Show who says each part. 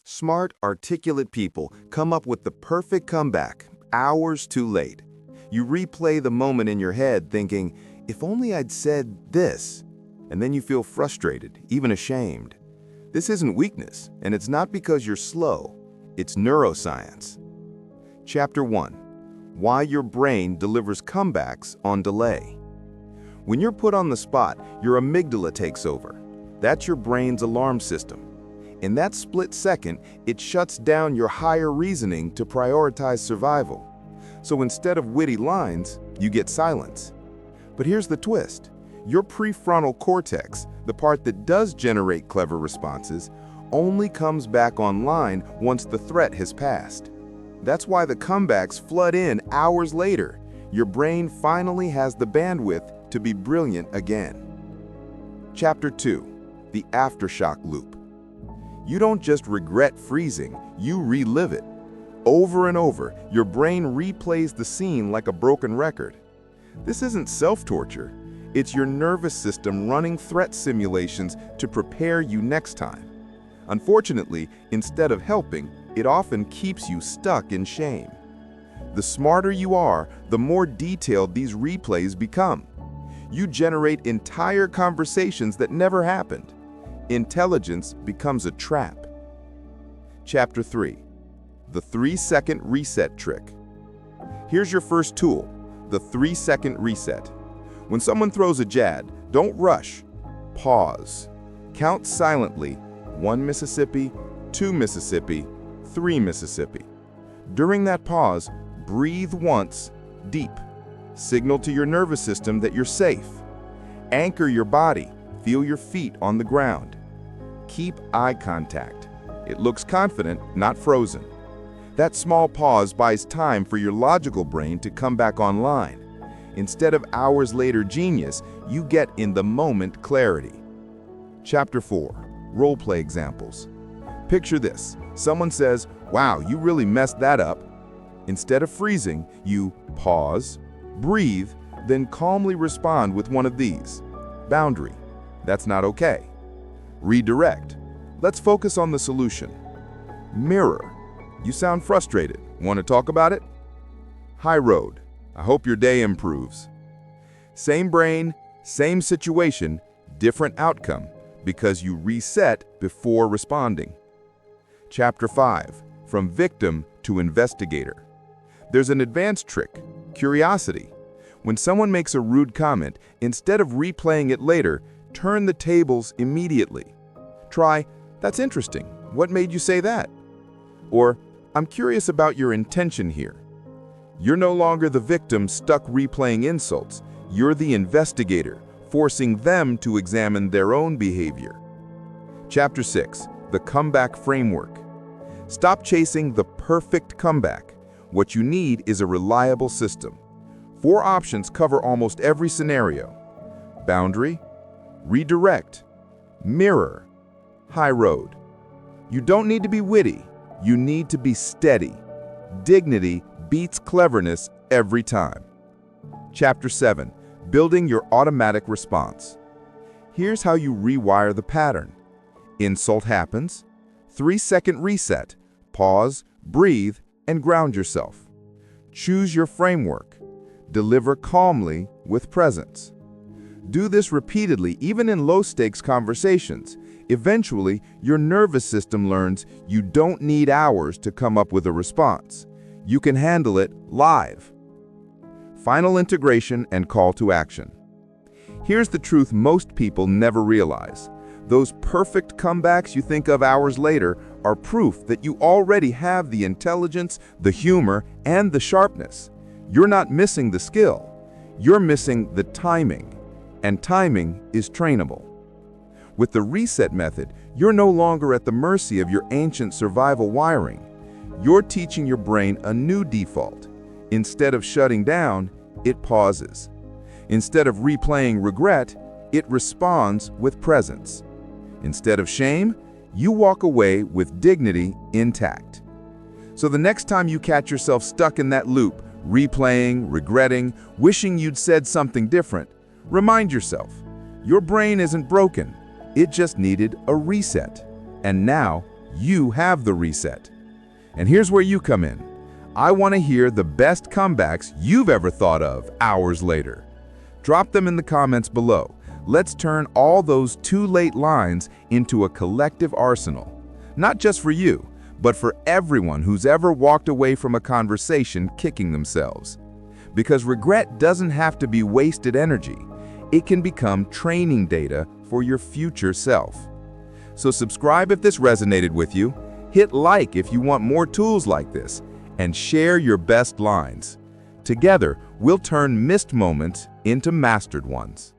Speaker 1: Smart, articulate people come up with the perfect comeback, hours too late. You replay the moment in your head thinking, if only I'd said this, and then you feel frustrated, even ashamed. This isn't weakness, and it's not because you're slow. It's neuroscience. Chapter 1. Why your brain delivers comebacks on delay. When you're put on the spot, your amygdala takes over. That's your brain's alarm system. In that split second, it shuts down your higher reasoning to prioritize survival. So instead of witty lines, you get silence. But here's the twist. Your prefrontal cortex, the part that does generate clever responses, only comes back online once the threat has passed. That's why the comebacks flood in hours later. Your brain finally has the bandwidth to be brilliant again. Chapter 2. The aftershock loop. You don't just regret freezing, you relive it. Over and over, your brain replays the scene like a broken record. This isn't self-torture. It's your nervous system running threat simulations to prepare you next time. Unfortunately, instead of helping, it often keeps you stuck in shame. The smarter you are, the more detailed these replays become. You generate entire conversations that never happened. Intelligence becomes a trap. Chapter 3. The 3-second reset trick. Here's your first tool, the 3-second reset. When someone throws a jab, don't rush. Pause. Count silently, 1 Mississippi, 2 Mississippi, 3 Mississippi. During that pause, breathe once, deep. Signal to your nervous system that you're safe. Anchor your body, feel your feet on the ground. Keep eye contact. It looks confident, not frozen. That small pause buys time for your logical brain to come back online. Instead of hours later genius, you get in the moment clarity. Chapter 4. Role-play examples. Picture this. Someone says, "Wow, you really messed that up." Instead of freezing, you pause, breathe, then calmly respond with one of these. Boundary. That's not okay. Redirect. Let's focus on the solution. Mirror. You sound frustrated. Want to talk about it? High road. I hope your day improves. Same brain, same situation, different outcome, because you reset before responding. Chapter 5. From victim to investigator. There's an advanced trick, curiosity. When someone makes a rude comment, instead of replaying it later, turn the tables immediately. Try, "That's interesting. What made you say that?" Or, "I'm curious about your intention here." You're no longer the victim stuck replaying insults. You're the investigator, forcing them to examine their own behavior. Chapter 6. The comeback framework. Stop chasing the perfect comeback. What you need is a reliable system. 4 options cover almost every scenario. Boundary, redirect, mirror, high road. You don't need to be witty. You need to be steady. Dignity beats cleverness every time. Chapter 7. Building your automatic response. Here's how you rewire the pattern. Insult happens. 3-second reset. Pause, breathe, and ground yourself. Choose your framework. Deliver calmly with presence. Do this repeatedly, even in low-stakes conversations. Eventually, your nervous system learns you don't need hours to come up with a response. You can handle it live. Final integration and call to action. Here's the truth most people never realize. Those perfect comebacks you think of hours later are proof that you already have the intelligence, the humor, and the sharpness. You're not missing the skill. You're missing the timing. And timing is trainable. With the reset method, you're no longer at the mercy of your ancient survival wiring. You're teaching your brain a new default. Instead of shutting down, it pauses. Instead of replaying regret, it responds with presence. Instead of shame, you walk away with dignity intact. So the next time you catch yourself stuck in that loop, replaying, regretting, wishing you'd said something different, remind yourself, your brain isn't broken. It just needed a reset. And now
Speaker 2: you have the reset. And here's where you come in. I want to hear the best comebacks you've ever thought of hours later. Drop them in the comments below. Let's turn all those too late lines into a collective arsenal. Not just for you, but for everyone who's ever walked away from a conversation kicking themselves. Because regret doesn't have to be wasted energy. It can become training data for your future self. So subscribe if this resonated with you, hit like if you want more tools like this, and share your best lines. Together, we'll turn missed moments into mastered ones.